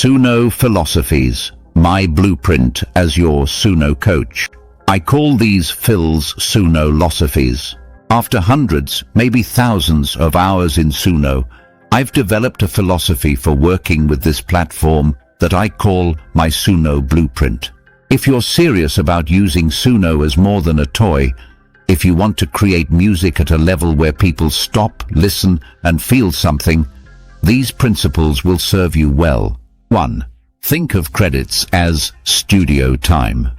SUNO philosophies, my blueprint as your SUNO coach. I call these Phil's SUNOLOSOPHIES. After hundreds, maybe thousands of hours in SUNO, I've developed a philosophy for working with this platform that I call my SUNO blueprint. If you're serious about using SUNO as more than a toy, if you want to create music at a level where people stop, listen, and feel something, these principles will serve you well. 1. Think of credits as studio time.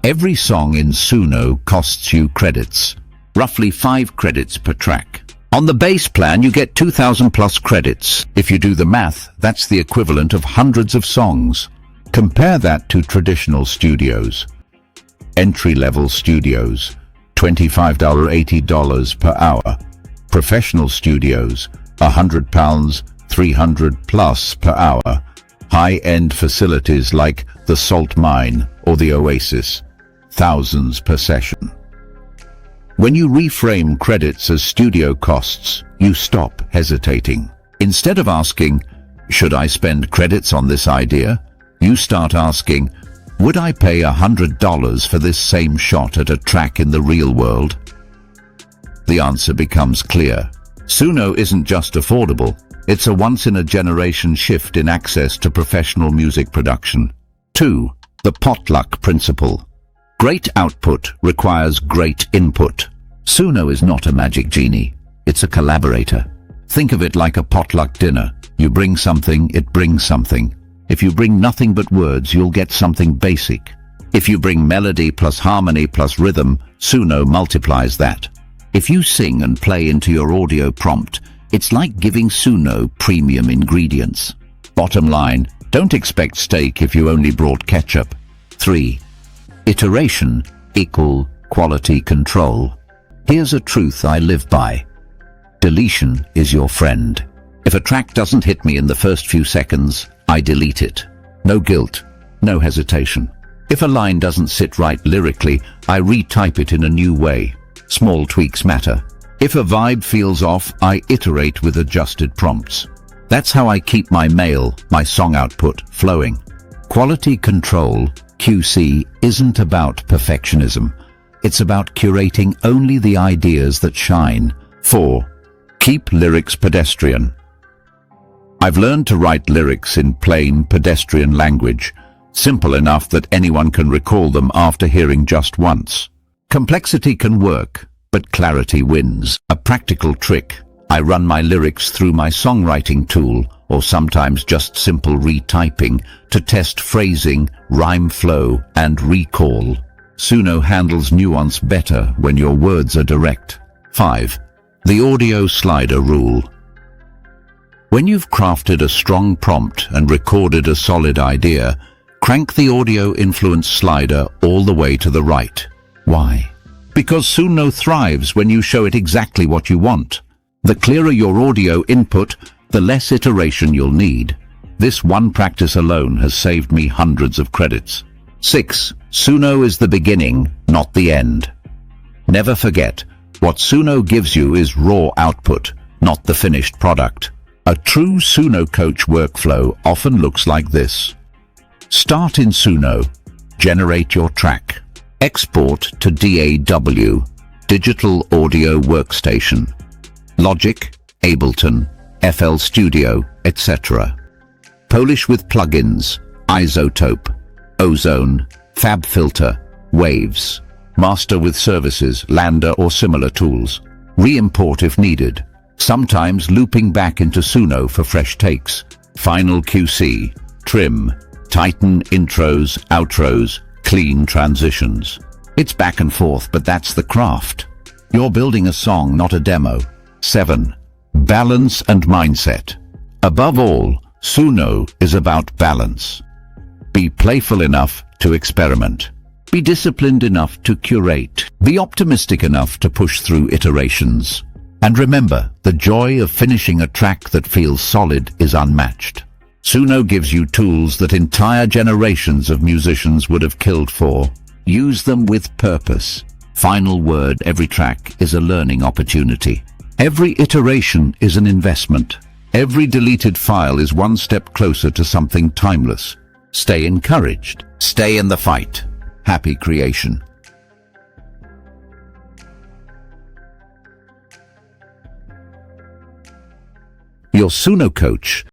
Every song in SUNO costs you credits, roughly 5 credits per track. On the base plan, you get 2,000 plus credits. If you do the math, that's the equivalent of hundreds of songs. Compare that to traditional studios. Entry-level studios, $25, $80 per hour. Professional studios, £100, $300 plus per hour. High-end facilities like the Salt Mine or the Oasis, thousands per session. When you reframe credits as studio costs, you stop hesitating. Instead of asking, should I spend credits on this idea? You start asking, would I pay $100 for this same shot at a track in the real world? The answer becomes clear. SUNO isn't just affordable, it's a once-in-a-generation shift in access to professional music production. 2. The Potluck principle. Great output requires great input. SUNO is not a magic genie, it's a collaborator. Think of it like a potluck dinner. You bring something, it brings something. If you bring nothing but words, you'll get something basic. If you bring melody plus harmony plus rhythm, SUNO multiplies that. If you sing and play into your audio prompt, it's like giving SUNO premium ingredients. Bottom line, don't expect steak if you only brought ketchup. 3. Iteration equal quality control. Here's a truth I live by. Deletion is your friend. If a track doesn't hit me in the first few seconds, I delete it. No guilt, no hesitation. If a line doesn't sit right lyrically, I retype it in a new way. Small tweaks matter. If a vibe feels off, I iterate with adjusted prompts. That's how I keep my mail, my song output, flowing. Quality control, QC, isn't about perfectionism. It's about curating only the ideas that shine. 4. Keep lyrics pedestrian. I've learned to write lyrics in plain, pedestrian language, simple enough that anyone can recall them after hearing just once. Complexity can work, but clarity wins. A practical trick. I run my lyrics through my songwriting tool, or sometimes just simple retyping, to test phrasing, rhyme flow, and recall. SUNO handles nuance better when your words are direct. 5. The audio slider rule. When you've crafted a strong prompt and recorded a solid idea, crank the audio influence slider all the way to the right. Why? Because SUNO thrives when you show it exactly what you want. The clearer your audio input, the less iteration you'll need. This one practice alone has saved me hundreds of credits. 6. SUNO is the beginning, not the end. Never forget, what SUNO gives you is raw output, not the finished product. A true SUNO coach workflow often looks like this. Start in SUNO. Generate your track. Export to DAW, Digital Audio Workstation, Logic, Ableton, FL Studio, etc. Polish with plugins, Isotope, Ozone, FabFilter, Waves. Master with services, Lander or similar tools. Re-import if needed, sometimes looping back into SUNO for fresh takes. Final QC, trim, tighten intros, outros, clean transitions. It's back and forth, but that's the craft. You're building a song, not a demo. 7. Balance and mindset. Above all, SUNO is about balance. Be playful enough to experiment. Be disciplined enough to curate. Be optimistic enough to push through iterations. And remember, the joy of finishing a track that feels solid is unmatched. SUNO gives you tools that entire generations of musicians would have killed for. Use them with purpose. Final word, every track is a learning opportunity. Every iteration is an investment. Every deleted file is one step closer to something timeless. Stay encouraged. Stay in the fight. Happy creation. Your SUNO coach